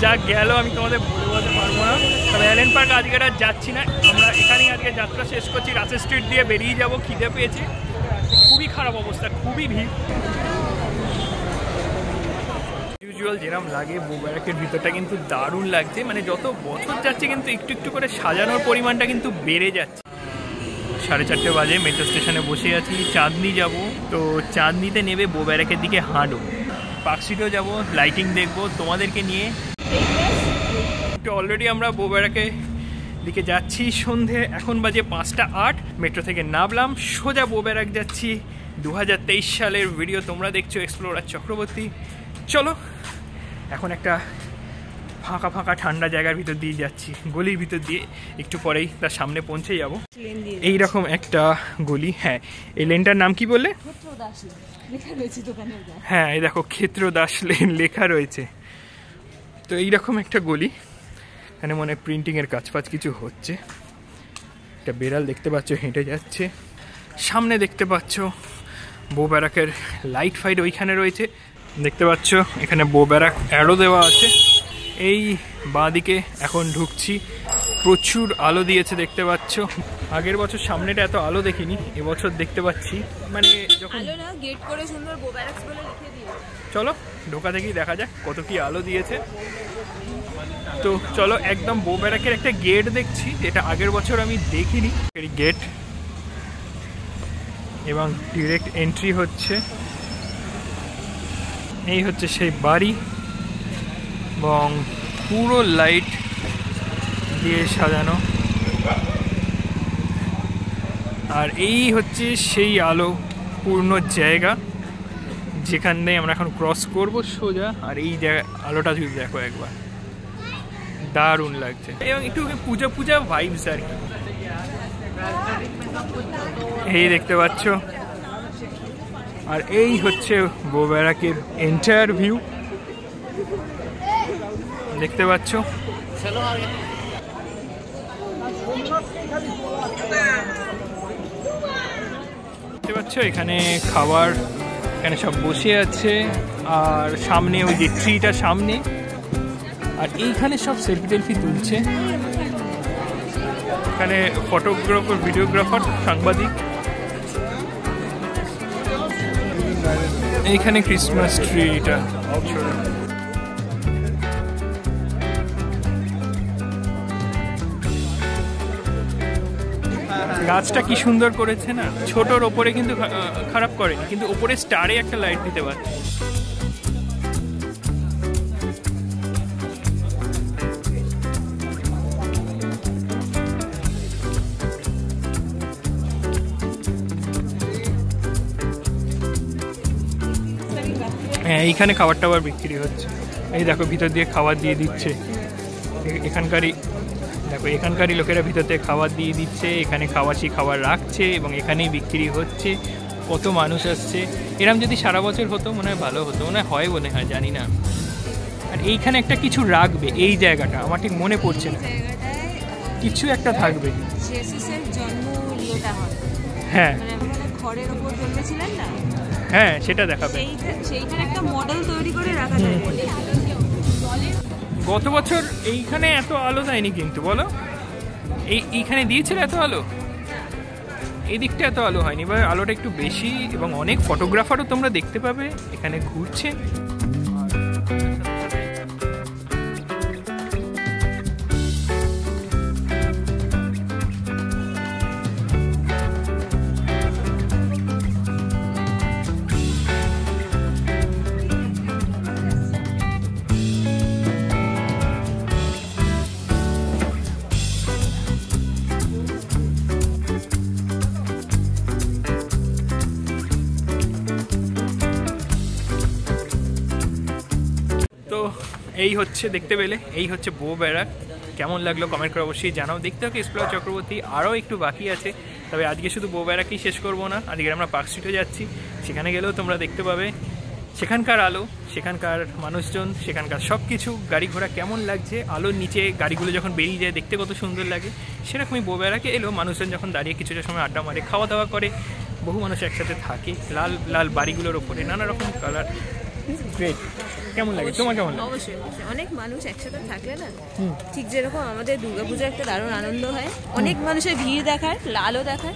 যা গেল আমি তোমাদের বলতে পারবো না। তবে অ্যালেন পার্ক আজকে আর যাচ্ছি না, আমরা এখানেই আজকে যাত্রা শেষ করছি। রাজেশ স্ট্রিট দিয়ে বেরিয়ে যাব, খিদে পেয়েছে, খুবই খারাপ অবস্থা, খুবই ভিড়। ইউজুয়াল যেরকম লাগে বো ব্যারাকের ভিতরটা কিন্তু দারুণ লাগছে, মানে যত বছর যাচ্ছে কিন্তু একটু একটু করে সাজানোর পরিমাণটা কিন্তু বেড়ে যাচ্ছে। 4:30 বাজে, মেট্রো স্টেশনে বসে আছি, চাঁদনি যাব। তো চাঁদনিতে নেবে বো ব্যারাকের দিকে হাঁটবো, পার্ক স্ট্রিটেও যাবো, লাইটিং দেখবো তোমাদেরকে নিয়ে। তো অলরেডি আমরা বো ব্যারাকের দিকে যাচ্ছি, সন্ধে এখন বাজে 5:08। মেট্রো থেকে নামলাম, সোজা বো ব্যারাক যাচ্ছি। 2023 সালের ভিডিও তোমরা দেখছো এক্সপ্লোরার চক্রবর্তী। চলো এখন একটা ফাঁকা ফাঁকা ঠান্ডা জায়গার ভিতর দিয়ে যাচ্ছি, গলির ভিতর দিয়ে, একটু পরেই তার সামনে পৌঁছে যাব। এইরকম একটা গলি, হ্যাঁ এই লেনটার নাম কি বললে? হ্যাঁ এই দেখো ক্ষেত্রদাস লেন লেখা রয়েছে। তো এইরকম একটা গলি, এখানে মনে হয় প্রিন্টিংয়ের কাজ ফাজ কিছু হচ্ছে। একটা বেড়াল দেখতে পাচ্ছ হেঁটে যাচ্ছে, সামনে দেখতে পাচ্ছ বো ব্যারাকের লাইট ফাইট ওইখানে রয়েছে, দেখতে পাচ্ছ এখানে বো ব্যারাক অ্যারো দেওয়া আছে। এই বাঁদিকে এখন ঢুকছি, প্রচুর আলো দিয়েছে দেখতে পাচ্ছ। আগের বছর সামনেটা এত আলো দেখিনি, এবছর দেখতে পাচ্ছি, মানে যখন গেট করে সুন্দর বো ব্যারাকস বলে লিখে দিয়েছে। চলো ঢোকা থেকেই দেখা যাক কত কি আলো দিয়েছে। তো চলো একদম বো ব্যারাকের একটা গেট দেখছি, যেটা আগের বছর আমি দেখিনি। এই গেট এবং ডিরেক্ট এন্ট্রি হচ্ছে। এই হচ্ছে সেই বাড়ি এবং পুরো লাইট দিয়ে সাজানো, আর এই হচ্ছে সেই আলো পূর্ণ জায়গা যেখান দিয়ে আমরা এখন ক্রস করব সোজা। আর এই জায়গা আলোটা যদি দেখো একবার, দারুণ লাগছে এবং একটু পূজা পূজা ভাইবস আর কি। এই দেখতে পাচ্ছ, আর এই হচ্ছে বো ব্যারাকের এন্টায়ার ভিউ দেখতে পাচ্ছ। দেখতে পাচ্ছ এখানে খাবার, এখানে সব বসে আছে, আর সামনে ওই যে ট্রিটা সামনে, আর এইখানে সব সেলফি টেলফি তুলছে। এখানে ফটোগ্রাফার, ভিডিওগ্রাফার, সাংবাদিক। এইখানে ক্রিসমাস ট্রিটা, গাছটা কি সুন্দর করেছে না, ছোটর ওপরে কিন্তু খারাপ করেনি, কিন্তু ওপরে স্টারে একটা লাইট দিতে পারছে। হ্যাঁ এইখানে খাবার টাবার বিক্রি হচ্ছে, এই দেখো ভিতর দিয়ে খাবার দিয়ে দিচ্ছে। এখানকারই দেখো, এখানকারই লোকেরা ভিতর থেকে খাবার দিয়ে দিচ্ছে, এখানে খাওয়াসি খাবার রাখছে এবং এখানেই বিক্রি হচ্ছে। কত মানুষ আসছে, এরম যদি সারা বছর হতো মনে হয় ভালো হতো, মনে হয় মনে হয় জানি না। আর এইখানে একটা কিছু রাখবে, এই জায়গাটা আমার ঠিক মনে পড়ছে না, কিছু একটা থাকবে। হ্যাঁ হ্যাঁ সেটা দেখাবে, গত বছর এইখানে এত আলো দেয়নি কিন্তু, বলো এইখানে দিয়েছিল এত আলো, এই দিকটা এত আলো হয়নি, এবার আলোটা একটু বেশি এবং অনেক ফটোগ্রাফারও তোমরা দেখতে পাবে এখানে ঘুরছে। এই হচ্ছে দেখতে পেলে, এই হচ্ছে বো ব্যারাক। কেমন লাগলো কমেন্ট করে অবশ্যই জানাও। দেখতে হবে এক্সপ্লোরার চক্রবর্তী আরও একটু বাকি আছে, তবে আজকে শুধু বো ব্যারাকই শেষ করবো না, আজকে আমরা পার্ক স্ট্রিটে যাচ্ছি, সেখানে গেলেও তোমরা দেখতে পাবে সেখানকার আলো, সেখানকার মানুষজন, সেখানকার সব কিছু, গাড়ি ঘোড়া কেমন লাগছে, আলোর নিচে গাড়িগুলো যখন বেরিয়ে যায় দেখতে কত সুন্দর লাগে। সেরকমই বো ব্যারাকে এলো মানুষজন যখন দাঁড়িয়ে কিছুটা সময় আড্ডা মারে, খাওয়া দাওয়া করে, বহু মানুষ একসাথে থাকে, লাল লাল বাড়িগুলোর ওপরে নানা রকম কালার, গ্রেট। কেমন লাগে তোমার? কেমন লাগে? অবশ্যই অনেক মানুষ একসাথে থাকলে না ঠিক যেরকম আমাদের দুর্গাপূজা একটা দারুণ আনন্দ হয়, অনেক মানুষের ভিড় দেখার, লালও দেখার,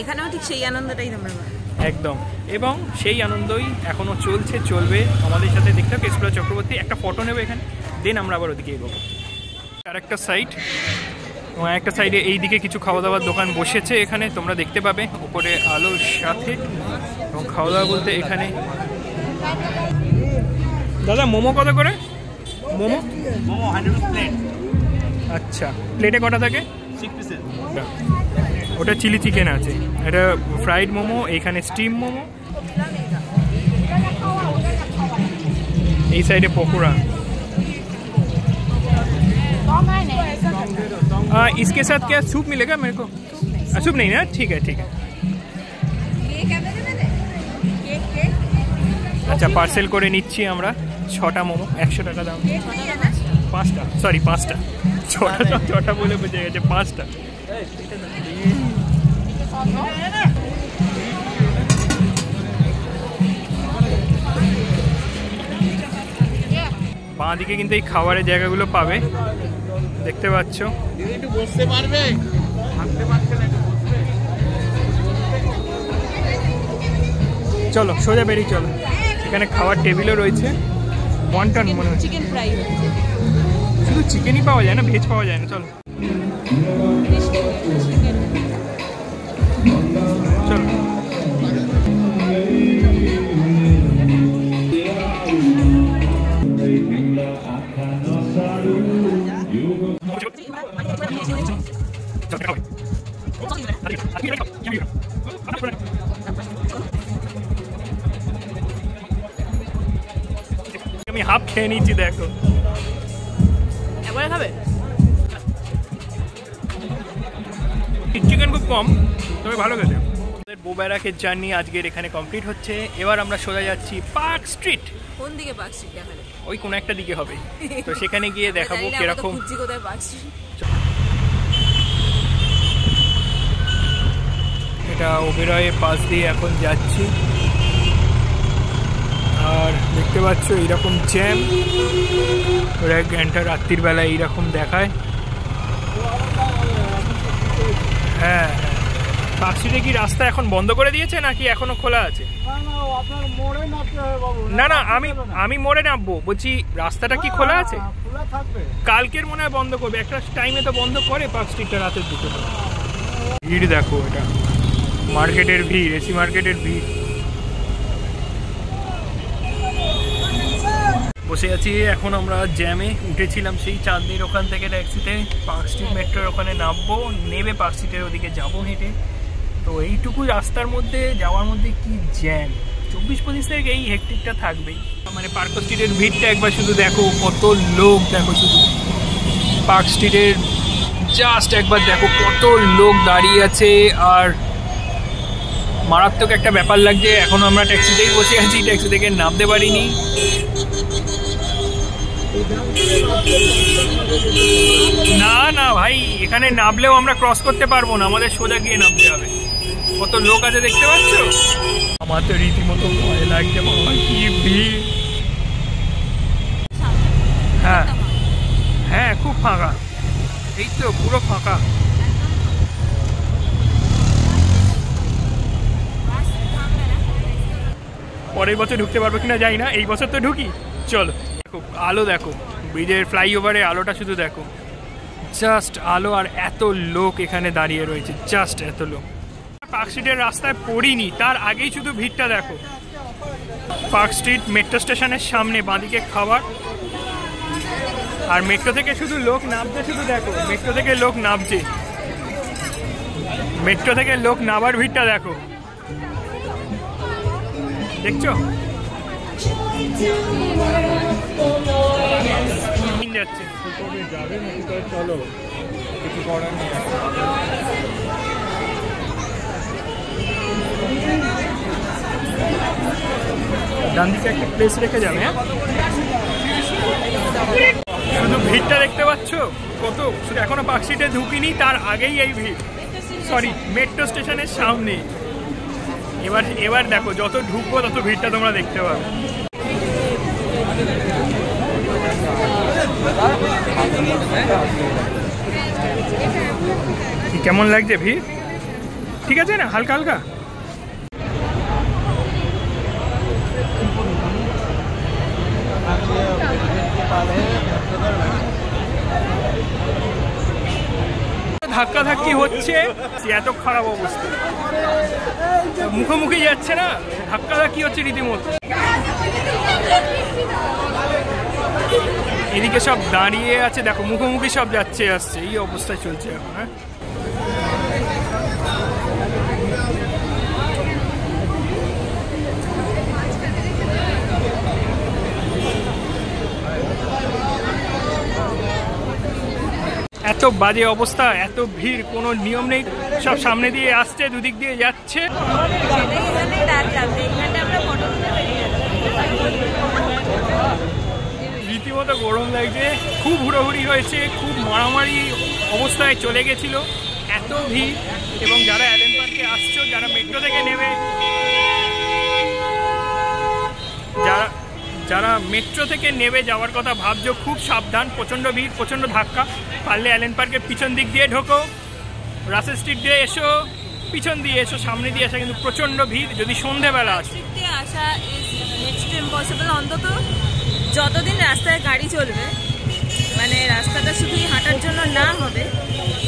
এখানেও ঠিক সেই আনন্দটাই তোমরা পাবে একদম। এবং সেই আনন্দই এখনো চলবে আমাদের সাথে। দেখতে হবে এক্সপ্লোর চক্রবর্তী, একটা ফটো নেবে এখানে, দেন আমরা আবার ওদিকে এগোবো। আর একটা সাইড, একটা সাইডে এইদিকে কিছু খাওয়া দাওয়ার দোকান বসেছে এখানে, তোমরা দেখতে পাবে উপরে আলোর সাথে। এবং খাওয়া দাওয়া বলতে এখানে দাদা মোমো কত করে? মোমো 100 প্লেট। আচ্ছা, প্লেটে কটা থাকে? 6 পিসের। ওটা চিলি চিকেন আছে, এটা ফ্রাইড মোমো, এইখানে স্টিম মোমো, এই সাইডে পকোড়া। इसके साथ क्या सूप मिलेगा मेरे को? सूप नहीं ना, ठीक है ठीक है। আচ্ছা, পার্সেল করে নিচ্ছি আমরা 6টা মোমো, 100 টাকা দাম। 5টা, সরি 5টা, 6টা বলে বুঝে গেছে 5টা। বাঁ দিকে কিন্তু এই খাবারের জায়গাগুলো পাবে, দেখতে পাচ্ছ। একটু বসতে পারবে? চলো সোজা বেরিয়ে চলো, এখানে খাওয়ার টেবিলও রয়েছে। ওয়ান্টন মনে হচ্ছে চিকেন ফ্রাই, শুধু চিকেনই পাওয়া যায় না, ভেজ পাওয়া যায় না। চলো চলো। আমি হাফ খেয়ে নিচ্ছি, দেখো। একবারে খাবে? চিকেন খুব কম, তবে ভালো খেতে। আমাদের বো-ব্যারাকের জার্নি আজকের এখানে কমপ্লিট হচ্ছে। এবার আমরা সোজা যাচ্ছি পার্ক স্ট্রিট। কোন দিকে পার্ক স্ট্রিট? এখানে ওই কোনো একটা দিকে হবে, তো সেখানে গিয়ে দেখাবো কিরকম। কোথায় পার্ক স্ট্রিট? এটা ওবেরয়ের পাশ দিয়ে এখন যাচ্ছি, আর দেখতে পাচ্ছ এইরকম জ্যাম। ওরা এক ঘন্টা রাত্রির বেলায় এইরকম দেখায়। হ্যাঁ, পার্ক স্ট্রিটে কি রাস্তা এখন বন্ধ করে দিয়েছে নাকি এখনো খোলা আছে? না না, আমি মোড়ে নামবো বলছি, রাস্তাটা কি খোলা আছে? কালকের মনে হয় বন্ধ করবে, একটা টাইমে তো বন্ধ করে পার্ক স্ট্রিটটা রাতের দিকে। ভিড় দেখো, এটা মার্কেটের ভিড়, এসি মার্কেটের ভিড়। বসে আছি এখন আমরা জ্যামে। উঠেছিলাম সেই চাঁদনির ওখান থেকে ট্যাক্সিতে, পার্ক স্ট্রিট মেট্রোর ওখানে নামবো, নেমে পার্ক স্ট্রিটের ওদিকে যাবো হেঁটে। তো এইটুকু রাস্তার মধ্যে যাওয়ার মধ্যে কি জ্যাম, 24-25 তারিখ এই হেক্টিকটা থাকবেই। মানে পার্ক স্ট্রিটের ভিড়টা একবার শুধু দেখো, কত লোক দেখো শুধু পার্ক স্ট্রিটের, জাস্ট একবার দেখো কত লোক দাঁড়িয়ে আছে। আর মারাত্মক একটা ব্যাপার লাগছে, এখনো আমরা ট্যাক্সিতেই বসে আছি, ট্যাক্সি থেকে নামতে পারিনি। না না ভাই, এখানে নামলেও আমরা ক্রস করতে পারবো না, আমাদের সোজা গিয়ে নামতে হবে। কত লোক আছে দেখতে পাচ্ছ, আমার তো রীতিমতো ভয় লাগছে, বাবা কি ভিড়। হ্যাঁ হ্যাঁ, খুব ফাঁকা, এই তো পুরো ফাঁকা। পরের বছর ঢুকতে পারবো কিনা জানি না, এই বছর তো ঢুকি। চলো, দেখো আলো, দেখো ব্রিজের ফ্লাইওভারে আলোটা শুধু দেখো, জাস্ট আলো। আর এত লোক এখানে দাঁড়িয়ে রয়েছে, জাস্ট এত লোক। পার্ক স্ট্রিটের রাস্তায় পড়িনি, তার আগেই শুধু ভিড়টা দেখো। পার্ক স্ট্রিট মেট্রো স্টেশনের সামনে বাঁদিকে খাবার, আর মেট্রো থেকে শুধু লোক নামছে, শুধু দেখো মেট্রো থেকে লোক নামছে, মেট্রো থেকে লোক নামার ভিড়টা দেখো, দেখছো? যাচ্ছে চলো, কিছু করার নেই। ডান দিকে একটা প্লেস রেখে যাবে। হ্যাঁ, শুধু ভিড়টা দেখতে পাচ্ছ কত, শুধু এখনো পার্ক স্ট্রিটে ঢুকিনি, তার আগেই এই ভিড়। সরি, মেট্রো স্টেশনের সামনে। এবার দেখো, যত ঢুকবো তত ভিড়টা তোমরা দেখতে পাবে। কেমন লাগছে ভিড়? ঠিক আছে না, হালকা হালকা। ধাক্কা ধাক্কি হচ্ছে, এত খারাপ অবস্থা, মুখোমুখি যাচ্ছে না, ধাক্কা ধাক্কি হচ্ছে রীতিমতো। এদিকে সব দাঁড়িয়ে আছে, দেখো মুখোমুখি সব যাচ্ছে আসছে, এই অবস্থায় চলছে এখন। হ্যাঁ, এত বাজে অবস্থা, এত ভিড়, কোনো নিয়ম নেই, সব সামনে দিয়ে আসছে, দুদিক দিয়ে যাচ্ছে। রীতিমতো গরম লাগছে, খুব হুড়োহুড়ি হয়েছে, খুব মারামারি অবস্থায় চলে গেছিল, এত ভিড়। এবং যারা অ্যালেন পার্কে আসছো, যারা মেট্রো থেকে নেবে, যারা মেট্রো থেকে নেবে যাওয়ার কথা ভাবছো, খুব সাবধান, প্রচণ্ড ভিড়, প্রচণ্ড ধাক্কা। পারলে অ্যালেন পার্কের পিছন দিক দিয়ে ঢোকো, রাসেল স্ট্রিট দিয়ে এসো, পিছন দিয়ে এসো, সামনে দিয়ে আসা কিন্তু প্রচণ্ড ভিড় যদি সন্ধেবেলা আসে। আসা ইজ নেক্সট ইম্পসিবল, অন্তত যতদিন রাস্তায় গাড়ি চলবে, মানে রাস্তাটা শুধুই হাঁটার জন্য না হবে,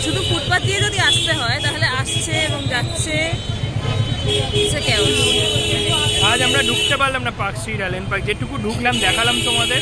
শুধু ফুটপাথ দিয়ে যদি আসতে হয়, তাহলে আসছে এবং যাচ্ছে। আজ আমরা ঢুকতে পারলাম না পার্ক স্ট্রিট অ্যালেন পার্ক, যেটুকু ঢুকলাম দেখালাম তোমাদের।